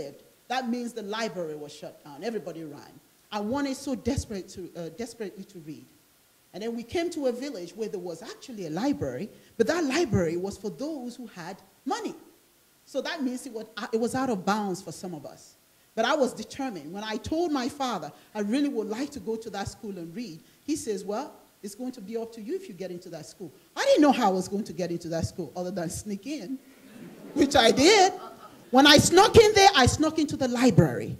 lived, that means the library was shut down. Everybody ran. I wanted so desperately to read. And then we came to a village where there was actually a library, but that library was for those who had money. So that means it was out of bounds for some of us. But I was determined. When I told my father I really would like to go to that school and read, he says, well, it's going to be up to you if you get into that school. I didn't know how I was going to get into that school other than sneak in, which I did. When I snuck in there, I snuck into the library.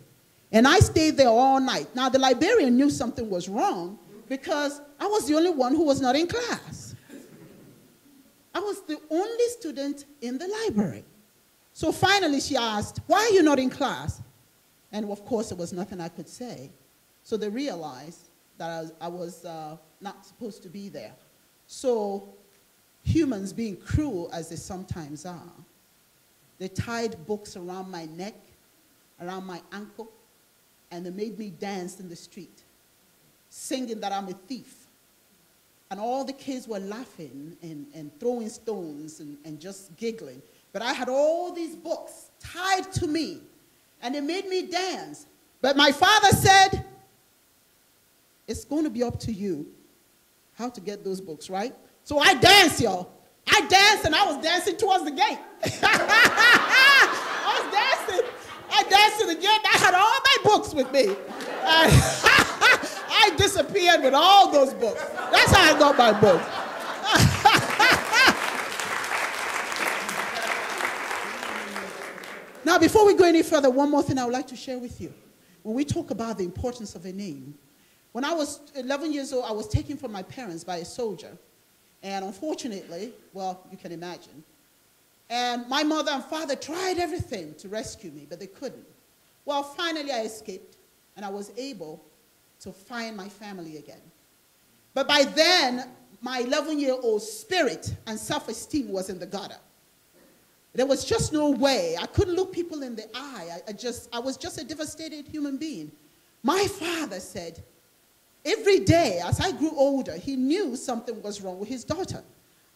And I stayed there all night. Now, the librarian knew something was wrong because I was the only one who was not in class. I was the only student in the library. So finally, she asked, why are you not in class? And of course, there was nothing I could say. So they realized that I was not supposed to be there. So humans, being cruel as they sometimes are, they tied books around my neck, around my ankle, and they made me dance in the street, singing that I'm a thief. And all the kids were laughing and throwing stones and just giggling. But I had all these books tied to me, and they made me dance. But my father said, it's going to be up to you how to get those books, right? So I danced, y'all. I danced, and I was dancing towards the gate. I was dancing. I danced to the gate. I had all my books with me. I disappeared with all those books. That's how I got my books. Now, before we go any further, one more thing I would like to share with you. When we talk about the importance of a name, when I was 11 years old, I was taken from my parents by a soldier. And unfortunately, well, you can imagine. And my mother and father tried everything to rescue me, but they couldn't. Well, finally I escaped, and I was able to find my family again. But by then, my 11-year-old spirit and self-esteem was in the gutter. There was just no way. I couldn't look people in the eye. I was just a devastated human being. My father said, every day as I grew older, he knew something was wrong with his daughter.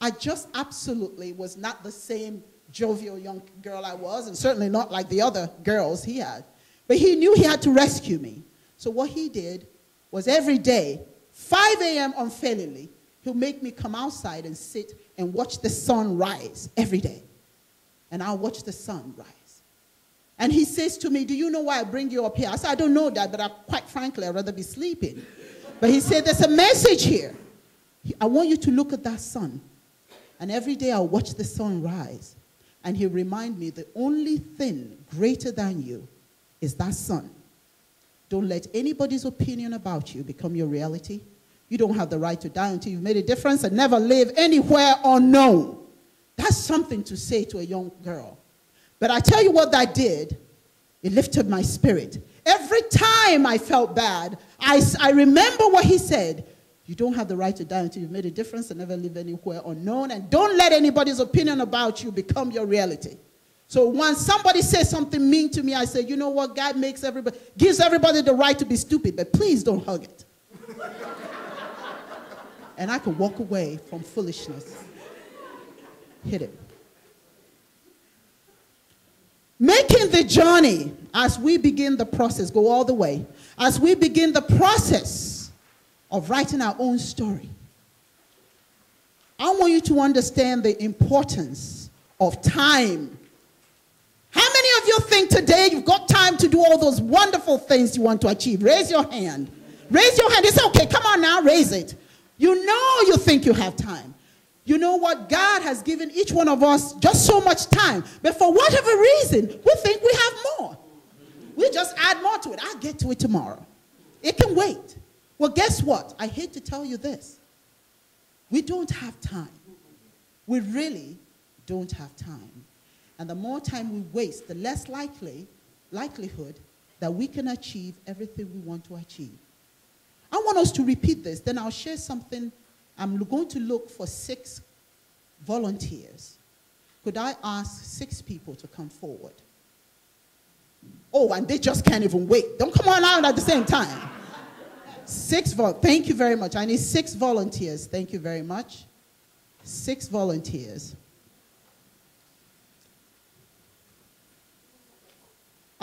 I just absolutely was not the same jovial young girl I was, and certainly not like the other girls he had. But he knew he had to rescue me. So what he did was every day, 5 a.m. unfailingly, he'll make me come outside and sit and watch the sun rise every day. And I'll watch the sun rise. And he says to me, do you know why I bring you up here? I said, I don't know that, but quite frankly, I'd rather be sleeping. But he said, there's a message here. I want you to look at that sun. And every day I'll watch the sun rise. And he'll remind me the only thing greater than you is that sun. Don't let anybody's opinion about you become your reality. You don't have the right to die until you've made a difference, and never live anywhere unknown. That's something to say to a young girl. But I tell you what that did. It lifted my spirit. Every time I felt bad, I remember what he said. You don't have the right to die until you've made a difference, and never live anywhere unknown. And don't let anybody's opinion about you become your reality. So when somebody says something mean to me, I say, you know what? God gives everybody the right to be stupid, but please don't hug it. And I could walk away from foolishness. Hit it. Making the journey as we begin the process, go all the way, as we begin the process of writing our own story. I want you to understand the importance of time. How many of you think today you've got time to do all those wonderful things you want to achieve? Raise your hand. Raise your hand. It's okay. Come on now. Raise it. You know you think you have time. You know what? God has given each one of us just so much time. But for whatever reason, we think we have more. We just add more to it. I'll get to it tomorrow. It can wait. Well, guess what? I hate to tell you this. We don't have time. We really don't have time. And the more time we waste, the less likelihood that we can achieve everything we want to achieve. I want us to repeat this. Then I'll share something. I'm going to look for 6 volunteers. Could I ask 6 people to come forward? Oh, and they just can't even wait. Don't come on out at the same time. 6 thank you very much. I need 6 volunteers. Thank you very much. 6 volunteers.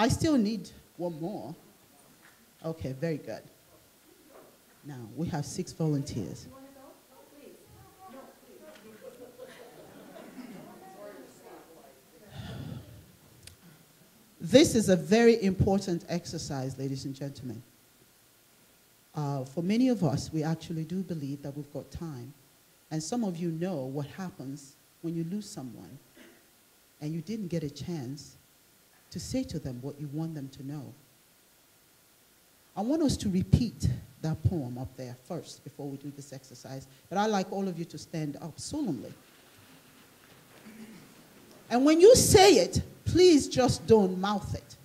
I still need one more. Okay, very good. Now, we have 6 volunteers. This is a very important exercise, ladies and gentlemen. For many of us, we actually do believe that we've got time. And some of you know what happens when you lose someone and you didn't get a chance to say to them what you want them to know. I want us to repeat that poem up there first before we do this exercise. But I'd like all of you to stand up solemnly. And when you say it, please just don't mouth it.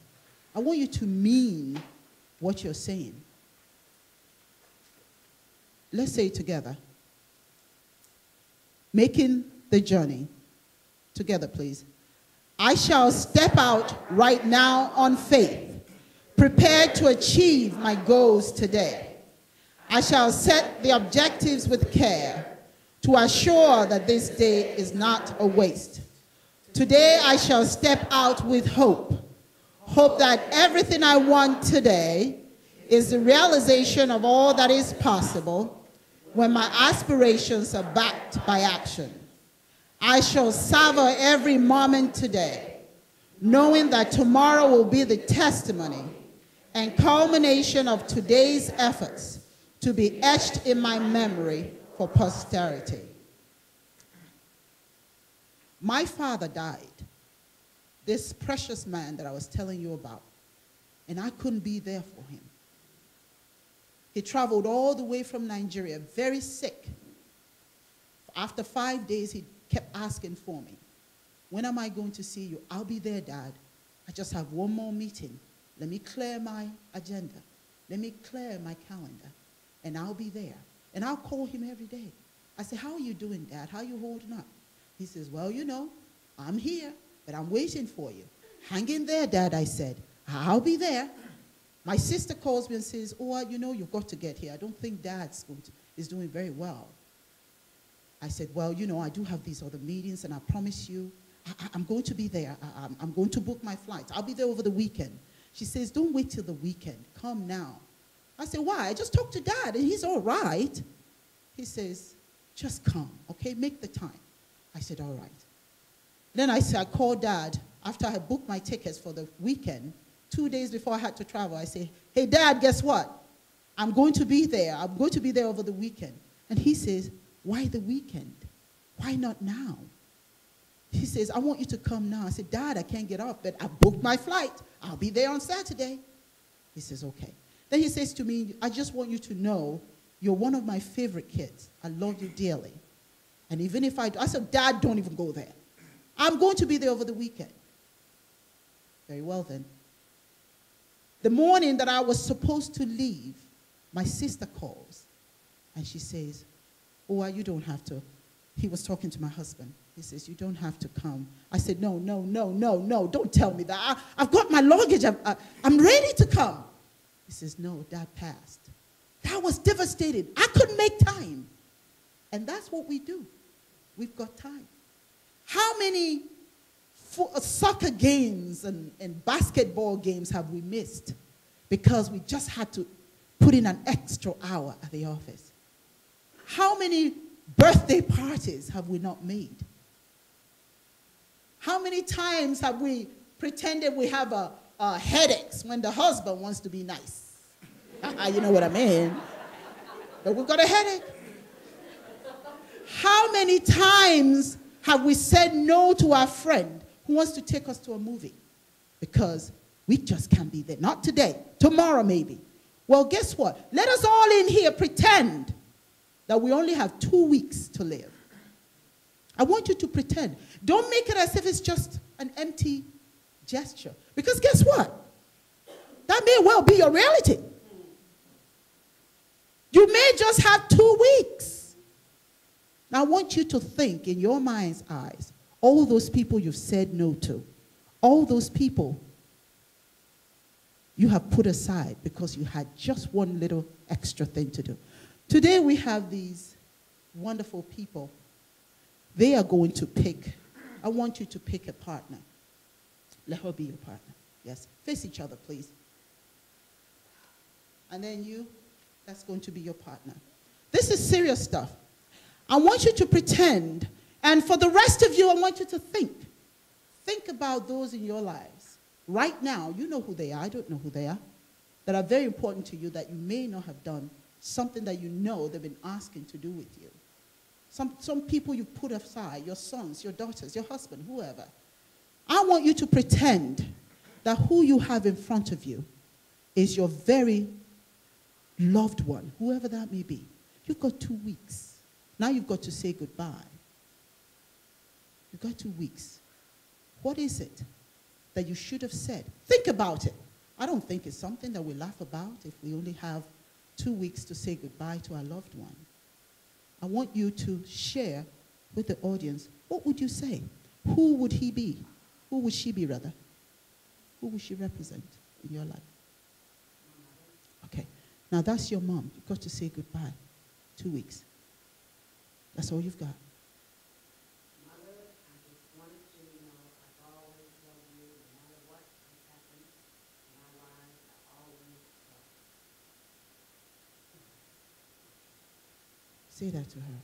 I want you to mean what you're saying. Let's say it together. Making the journey. Together, please. I shall step out right now on faith, prepared to achieve my goals today. I shall set the objectives with care to assure that this day is not a waste. Today I shall step out with hope. Hope that everything I want today is the realization of all that is possible when my aspirations are backed by action. I shall savor every moment today, knowing that tomorrow will be the testimony and culmination of today's efforts to be etched in my memory for posterity. My father died, this precious man that I was telling you about, and I couldn't be there for him. He traveled all the way from Nigeria, very sick. After 5 days, he kept asking for me. When am I going to see you? I'll be there, Dad. I just have one more meeting. Let me clear my agenda. Let me clear my calendar, and I'll be there. And I'll call him every day. I say, how are you doing, Dad? How are you holding up? He says, well, you know, I'm here, but I'm waiting for you. Hang in there, Dad, I said. I'll be there. My sister calls me and says, oh, you know, you've got to get here. I don't think Dad's is doing very well. I said, well, you know, I do have these other meetings, and I promise you, I'm going to be there. I'm going to book my flights. I'll be there over the weekend. She says, don't wait till the weekend. Come now. I said, why? I just talked to Dad, and he's all right. He says, just come, okay? Make the time. I said, all right. Then I called Dad after I had booked my tickets for the weekend. 2 days before I had to travel, I say, hey, Dad, guess what? I'm going to be there. I'm going to be there over the weekend. And he says, why the weekend? Why not now? He says, I want you to come now. I said, Dad, I can't get off, but I booked my flight. I'll be there on Saturday. He says, okay. Then he says to me, I just want you to know you're one of my favorite kids. I love you dearly. And even if I said, Dad, don't even go there. I'm going to be there over the weekend. Very well then. The morning that I was supposed to leave, my sister calls. And she says, oh, you don't have to. He was talking to my husband. He says, you don't have to come. I said, no, don't tell me that. I've got my luggage. I'm ready to come. He says, no, Dad passed. That was devastated. I couldn't make time. And that's what we do. We've got time. How many soccer games and basketball games have we missed because we just had to put in an extra hour at the office? How many birthday parties have we not made? How many times have we pretended we have headaches when the husband wants to be nice? You know what I mean? But we've got a headache. How many times have we said no to our friend who wants to take us to a movie? Because we just can't be there. Not today. Tomorrow maybe. Well, guess what? Let us all in here pretend that we only have 2 weeks to live. I want you to pretend. Don't make it as if it's just an empty gesture. Because guess what? That may well be your reality. You may just have 2 weeks. Now, I want you to think in your mind's eyes, all those people you've said no to, all those people you have put aside because you had just one little extra thing to do. Today we have these wonderful people. They are going to pick, I want you to pick a partner. Let her be your partner. Yes, face each other, please. And then you, that's going to be your partner. This is serious stuff. I want you to pretend, and for the rest of you, I want you to think. Think about those in your lives. Right now, you know who they are, I don't know who they are, that are very important to you that you may not have done something that you know they've been asking to do with you. Some people you put aside, your sons, your daughters, your husband, whoever. I want you to pretend that who you have in front of you is your very loved one, whoever that may be. You've got 2 weeks. Now you've got to say goodbye. You've got 2 weeks. What is it that you should have said? Think about it. I don't think it's something that we laugh about if we only have 2 weeks to say goodbye to our loved one. I want you to share with the audience, what would you say? Who would he be? Who would she be, rather? Who would she represent in your life? Okay. Now that's your mom. You've got to say goodbye. 2 weeks. That's all you've got. Mother, I just wanted you to know I've always loved you no matter what has happened in my life. I always loved you. Say that to her.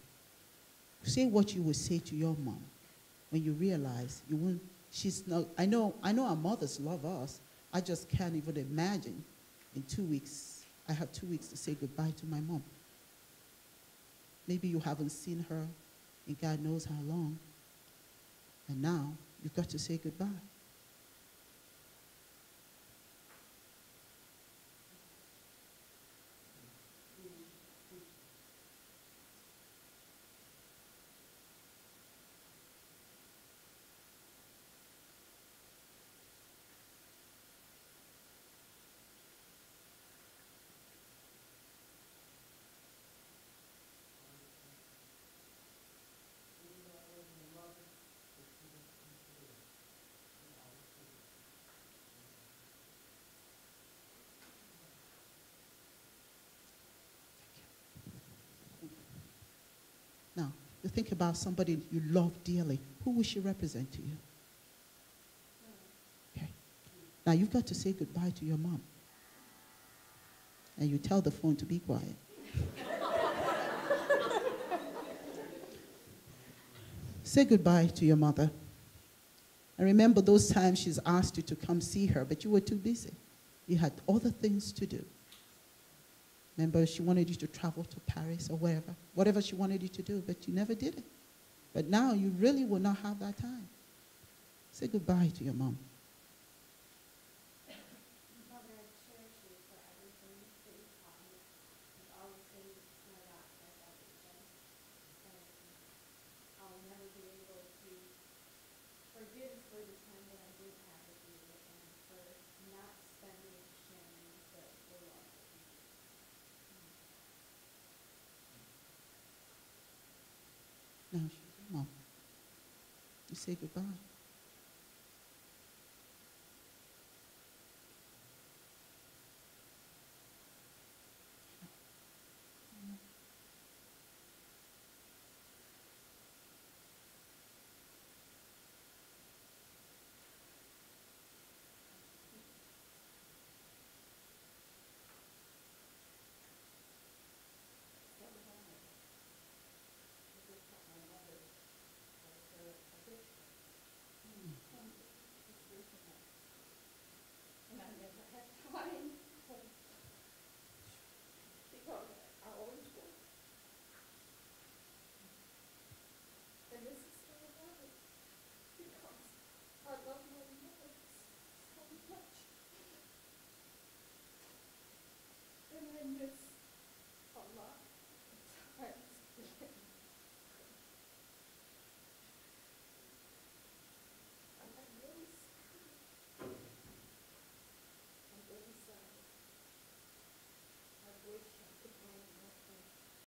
Say what you would say to your mom when you realize you won't. She's not. I know our mothers love us. I just can't even imagine in 2 weeks. I have 2 weeks to say goodbye to my mom. Maybe you haven't seen her in God knows how long. And now you've got to say goodbye. Now, you think about somebody you love dearly. Who will she represent to you? Okay. Now, you've got to say goodbye to your mom. And you tell the phone to be quiet. Say goodbye to your mother. And remember those times she's asked you to come see her, but you were too busy. You had other things to do. Remember, she wanted you to travel to Paris or wherever, whatever she wanted you to do, but you never did it. But now you really will not have that time. Say goodbye to your mom. Mother, I cherish you for everything that you taught me, with all the things my doctor has always done. And I'll never be able to forgive for the time that I did have with you and for not spending and sharing the love with you. Now, she's your mom. You say goodbye.